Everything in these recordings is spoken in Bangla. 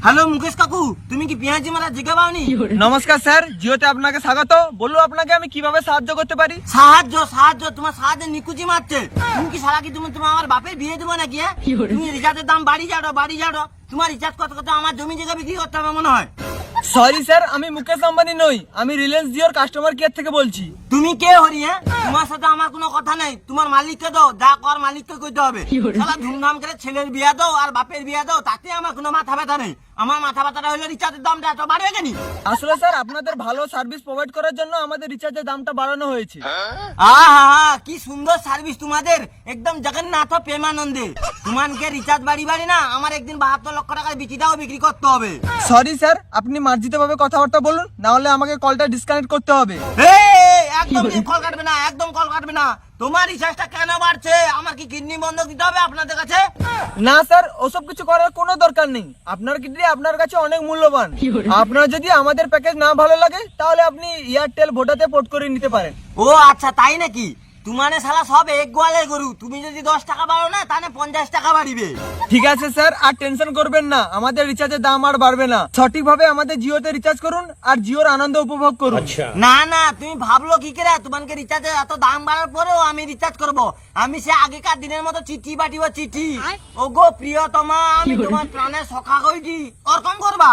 হ্যালো মুকেশ কাকু, তুমি কি পেঁয়াজি মারা জিজ্ঞা পাওনি? নমস্কার স্যার, জিওতে আপনাকে স্বাগত। বলুন আপনাকে আমি কিভাবে সাহায্য করতে পারি? সাহায্য সাহায্য তোমার সাহায্যে নিকুচি মারছে। তুমি কি সারা কি তুমি তোমার আমার বাপের বিয়ে দেবো নাকি? তুমি রিচার্জের দাম বাড়ি যাও। তোমার রিচার্জ কত কত আমার জমি জায়গা বিক্রি করতে হবে মনে হয়। সরি স্যার, আমি মুকেশ আম্বানি নই, আমি রিলায়েন্স জিওর কাস্টমার কেয়ার থেকে বলছি। তুমি কে হরি? তোমার সাথে আমার কোনো কথা নেই। তোমার মালিককে দাও, যা কর মালিককে কইতে হবে। সারা ধুমধাম করে ছেলের বিয়ে দাও আর বাপের বিয়ে দাও, তাতে আমার কোনো মাথা ব্যথা নেই। আমার মাথা ব্যথাটা হলো রিচার্জের দামটা এত বাড়বে কেন? আসলে স্যার আপনাদের ভালো সার্ভিস প্রোভাইড করার জন্য আমাদের রিচার্জের দামটা বাড়ানো হয়েছে। আহা, কি সুন্দর সার্ভিস তোমাদের, একদম জগন্নাথ প্রেমানন্দে। তোমাকে রিচার্জ বাড়ি না, আমার একদিন 72 লক্ষ টাকার বিচিটাও বিক্রি করতে হবে। সরি স্যার, আপনি মার্জিত ভাবে কথাবার্তা বলুন, না হলে আমাকে কলটা ডিসকানেক্ট করতে হবে। একদম কল কাটবে না, একদম কল কাটবে না। তোমার রিচার্জটা কেন বাড়ছে? আমার কি কিডনি বন্ধ দিতে হবে আপনাদের কাছে? না স্যার, ওসব কিছু করার কোনো দরকার নেই। আপনার কিডনি আপনার কাছে অনেক মূল্যবান। আপনার যদি আমাদের প্যাকেজ না ভালো লাগে তাহলে আপনি এয়ারটেল ভোডাতে পোর্ট করে নিতে পারেন। ও আচ্ছা, তাই নাকি? তোমারে শালা সব এক গোয়ালের গরু। তুমি যদি 10 টাকা বাড়ো না, তাহলে 50 টাকা বাড়িবে। ঠিক আছে স্যার, আর টেনশন করবেন না, আমাদের রিচার্জের দাম আর বাড়বে না। সঠিকভাবে আমাদের জিওতে রিচার্জ করুন আর জিওর আনন্দ উপভোগ করুন। না, তুমি ভাবলো কি করে তোমাকে রিচার্জে এত দাম বাড়ার পরেও আমি রিচার্জ করব? আমি সে আগেকার দিনের মতো চিঠি পাঠিব, চিঠি। ও গো প্রিয়তমা, আমি তোমার প্রাণের সখা কইটি, ওরকম করবা?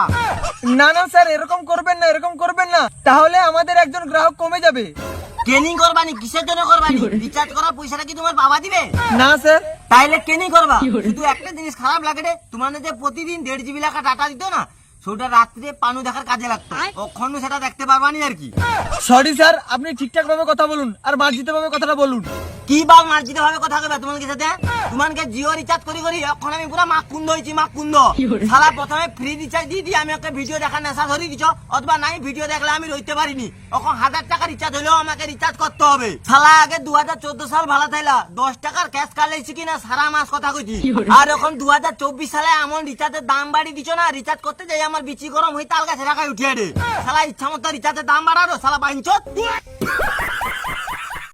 না স্যার, এরকম করবেন না, তাহলে আমাদের একজন গ্রাহক কমে যাবে। ট্রেনিং করবানি? কিসের জন্য করবানি? রিচার্জ করার পয়সাটা কি তোমার বাবা দিবে? না স্যার। তাইলে ট্রেনিং করবা। শুধু একটা জিনিস খারাপ লাগে রে, তোমাদের যে প্রতিদিন 1.5 GB টাকা ডাটা দিত না, সেটা রাত্রে পানু দেখার কাজে লাগতো। কখনো সেটা দেখতে পারবানি আর কি। সরি স্যার, আপনি ঠিকঠাক ভাবে কথা বলুন আর মার্জিত ভাবে কথাটা বলুন। কি বা মার্জিত ভাবে কথা কইবা তোমাদের সাথে? তোমাকে জিও রিচার্জ করি এখন আমি পুরো মাকুন্দ হইছি, মাকুন্দ। শালা প্রথমে ফ্রি রিচার্জ দিয়ে আমি একটা ভিডিও দেখার নেশা ধরে দিছো, অথবা নাই ভিডিও দেখলে আমি রইতে পারিনি। এখন 1000 টাকা রিচার্জ হলেও আমাকে রিচার্জ করতে হবে। শালা আগে 2014 সাল ভালো থাইলা, 10 টাকার ক্যাশ কালেছি কিনা সারা মাস কথা কইছি। আর এখন 2024 সালে এমন রিচার্জের দাম বাড়ি দিছো না, রিচার্জ করতে যাই আমার বিচি গরম হই তাল গাছে রাখায় উঠিয়ে রে। শালা ইচ্ছা মতো রিচার্জের দাম বাড়ারো, শালা বাইনচোদ।